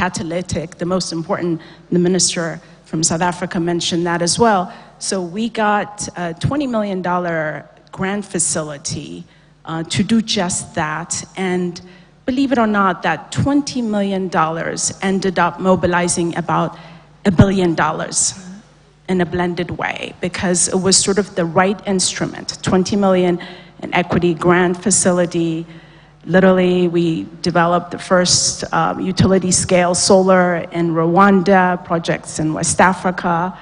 catalytic, the most important. The minister from South Africa mentioned that as well. So we got a $20 million grant facility to do just that. And believe it or not, that $20 million ended up mobilizing about $1 billion in a blended way, because it was sort of the right instrument. 20 million in equity grant facility. Literally, we developed the first utility scale solar in Rwanda, projects in West Africa.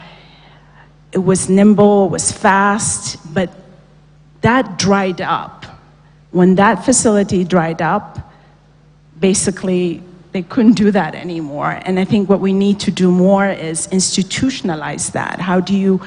It was nimble, it was fast, but that dried up. When that facility dried up, basically, they couldn't do that anymore. And I think what we need to do more is institutionalize that. How do you,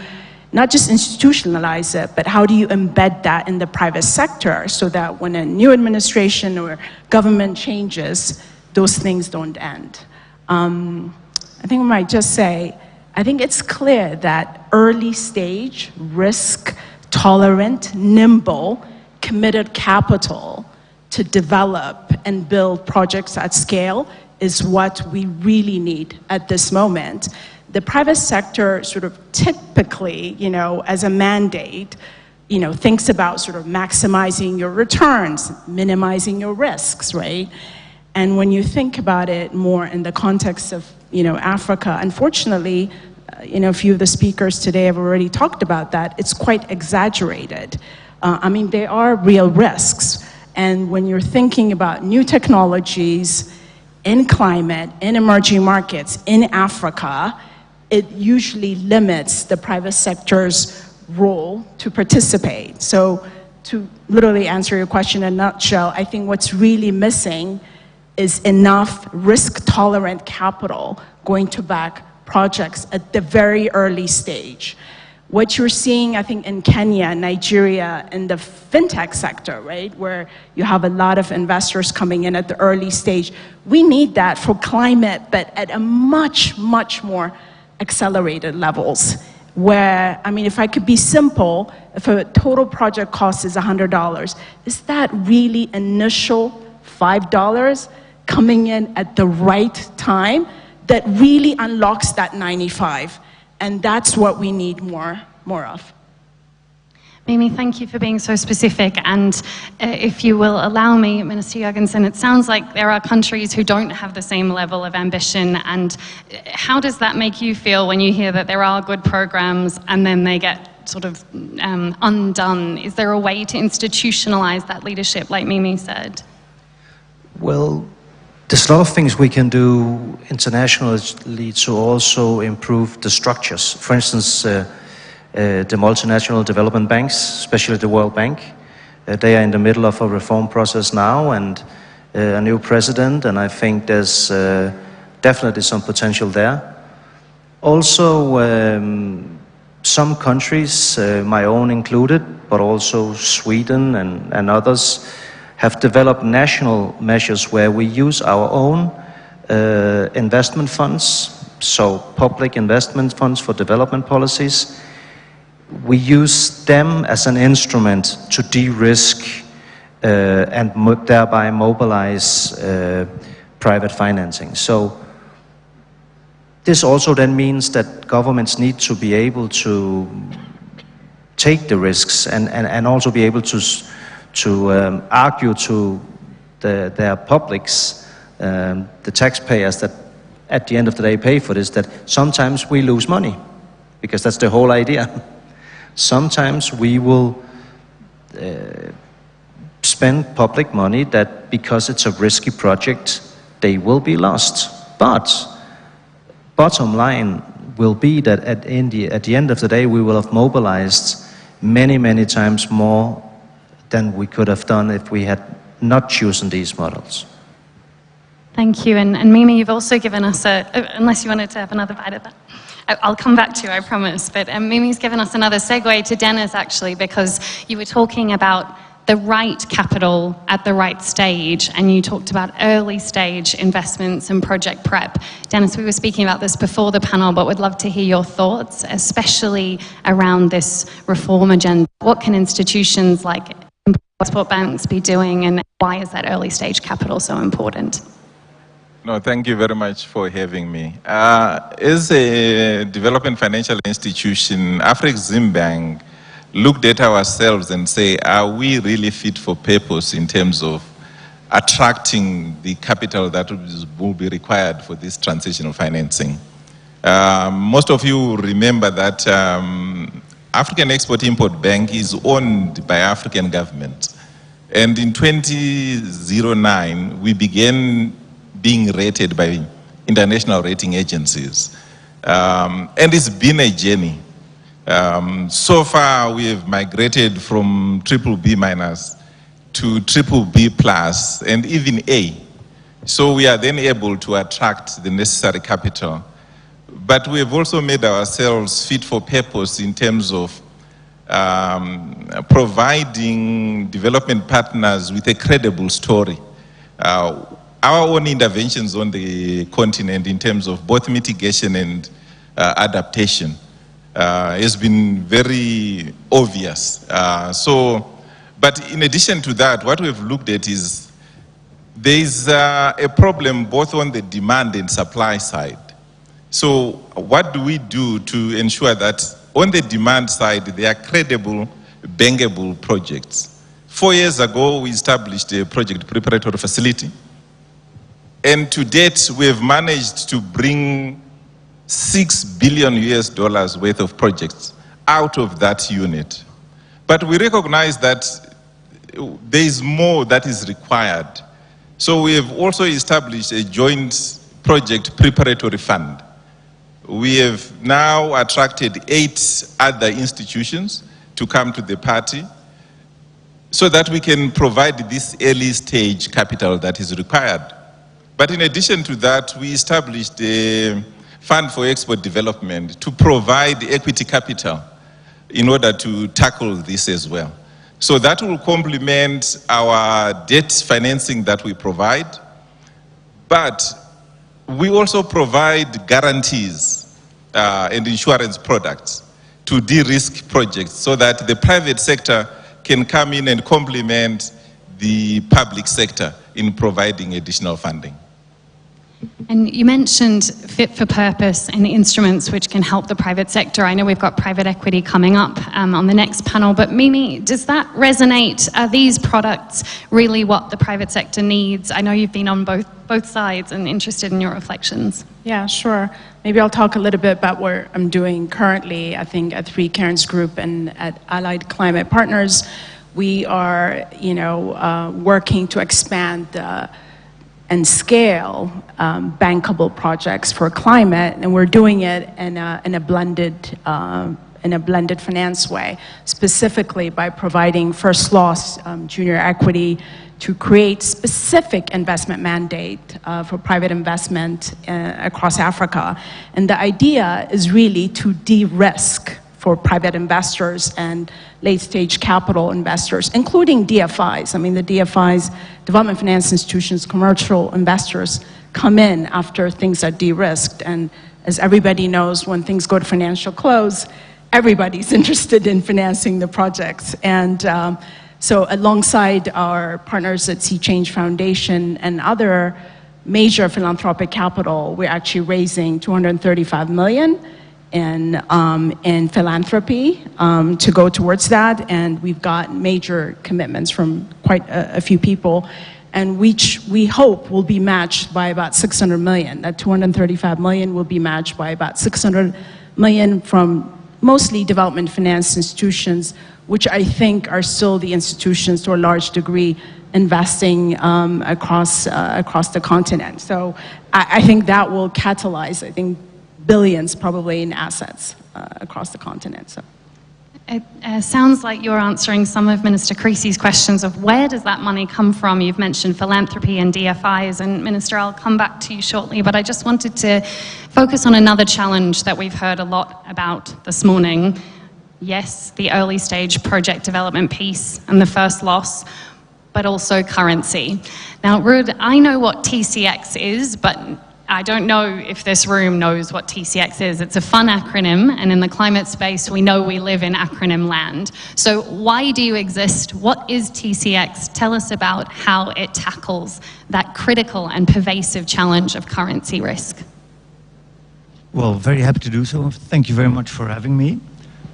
not just institutionalize it, but how do you embed that in the private sector so that when a new administration or government changes, those things don't end? I think I might just say, I think it's clear that early stage, risk tolerant, nimble, committed capital to develop and build projects at scale is what we really need at this moment. The private sector sort of typically, as a mandate, thinks about sort of maximizing your returns, minimizing your risks, right? And when you think about it more in the context of, Africa, unfortunately, a few of the speakers today have already talked about that. It's quite exaggerated. There are real risks. And when you're thinking about new technologies in climate, in emerging markets, in Africa, it usually limits the private sector's role to participate. So to literally answer your question in a nutshell, I think what's really missing is enough risk-tolerant capital going to back projects at the very early stage. What you're seeing, I think, in Kenya, Nigeria, in the fintech sector, right, where you have a lot of investors coming in at the early stage, we need that for climate, but at a much, much more accelerated levels. Where, if I could be simple, if a total project cost is $100, is that really initial $5 coming in at the right time that really unlocks that 95? And that's what we need more of. Mimi, thank you for being so specific. And if you will allow me, Minister Jørgensen, it sounds like there are countries who don't have the same level of ambition. And how does that make you feel when you hear that there are good programs and then they get sort of undone? Is there a way to institutionalize that leadership, like Mimi said? Well, there's a lot of things we can do internationally to also improve the structures. For instance, the multinational development banks, especially the World Bank, they are in the middle of a reform process now and a new president, and I think there's definitely some potential there. Also, some countries, my own included, but also Sweden and others, have developed national measures where we use our own investment funds, so public investment funds for development policies. We use them as an instrument to de-risk and thereby mobilize private financing. So this also then means that governments need to be able to take the risks and also be able to argue to their publics, the taxpayers that at the end of the day pay for this, that sometimes we lose money, because that's the whole idea. Sometimes we will spend public money that, because it's a risky project, they will be lost. But bottom line will be that at the end of the day, we will have mobilized many, many times more than we could have done if we had not chosen these models. Thank you. And Mimi, you've also given us unless you wanted to have another bite of that. I'll come back to you, I promise. But Mimi's given us another segue to Dennis, actually, because you were talking about the right capital at the right stage, and you talked about early stage investments and project prep. Dennis, we were speaking about this before the panel, but would love to hear your thoughts, especially around this reform agenda. What can institutions like export banks be doing, and why is that early stage capital so important? No, thank you very much for having me. As a development financial institution, Afreximbank looked at ourselves and say, are we really fit for purpose in terms of attracting the capital that will be required for this transitional financing? Most of you remember that African Export-Import Bank is owned by African government. And in 2009, we began being rated by international rating agencies. And it's been a journey. So far, we have migrated from BBB- to BBB+ and even A. So we are then able to attract the necessary capital. But we have also made ourselves fit for purpose in terms of providing development partners with a credible story. Our own interventions on the continent in terms of both mitigation and adaptation has been very obvious. But in addition to that, what we've looked at is there's a problem both on the demand and supply side. So what do we do to ensure that on the demand side, there are credible, bankable projects? 4 years ago, we established a project preparatory facility. And to date, we have managed to bring $6 billion worth of projects out of that unit. But we recognize that there is more that is required. So we have also established a joint project preparatory fund. We have now attracted 8 other institutions to come to the party so that we can provide this early stage capital that is required. But in addition to that, we established a fund for export development to provide equity capital in order to tackle this as well. So that will complement our debt financing that we provide, but we also provide guarantees and insurance products to de-risk projects so that the private sector can come in and complement the public sector in providing additional funding. And you mentioned fit for purpose and instruments which can help the private sector. I know we've got private equity coming up on the next panel, but Mimi, does that resonate? Are these products really what the private sector needs? I know you've been on both sides and interested in your reflections. Yeah, sure. Maybe I'll talk a little bit about what I'm doing currently. I think at 3 Cairns Group and at Allied Climate Partners, we are, working to expand and scale bankable projects for climate, and we're doing it in a blended finance way, specifically by providing first loss junior equity to create specific investment mandate for private investment across Africa. And the idea is really to de-risk for private investors and late-stage capital investors, including DFIs. I mean, the DFIs, development finance institutions, commercial investors, come in after things are de-risked. And as everybody knows, when things go to financial close, everybody's interested in financing the projects. And so alongside our partners at Sea Change Foundation and other major philanthropic capital, we're actually raising $235 million in philanthropy to go towards that, and we've got major commitments from quite a few people, and which we hope will be matched by about 600 million. That 235 million will be matched by about 600 million from mostly development finance institutions, which I think are still the institutions to a large degree investing across the continent. So I think that will catalyze, billions probably in assets across the continent. So. It sounds like you're answering some of Minister Creasy's questions of where does that money come from? You've mentioned philanthropy and DFIs, and Minister, I'll come back to you shortly, but I just wanted to focus on another challenge that we've heard a lot about this morning. Yes, the early stage project development piece and the first loss, but also currency. Now, Ruud, I know what TCX is, but I don't know if this room knows what TCX is. It's a fun acronym, and in the climate space, we know we live in acronym land. So why do you exist? What is TCX? Tell us about how it tackles that critical and pervasive challenge of currency risk. Well, very happy to do so. Thank you very much for having me.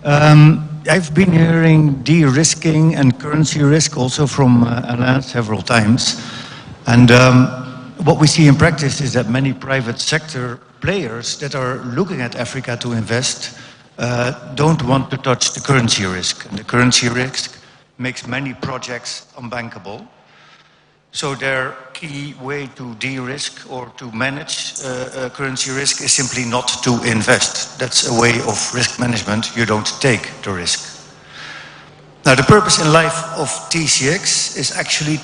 I've been hearing de-risking and currency risk also from Alain several times. And what we see in practice is that many private sector players that are looking at Africa to invest don't want to touch the currency risk. And the currency risk makes many projects unbankable. So their key way to de-risk or to manage currency risk is simply not to invest. That's a way of risk management. You don't take the risk. Now, the purpose in life of TCX is actually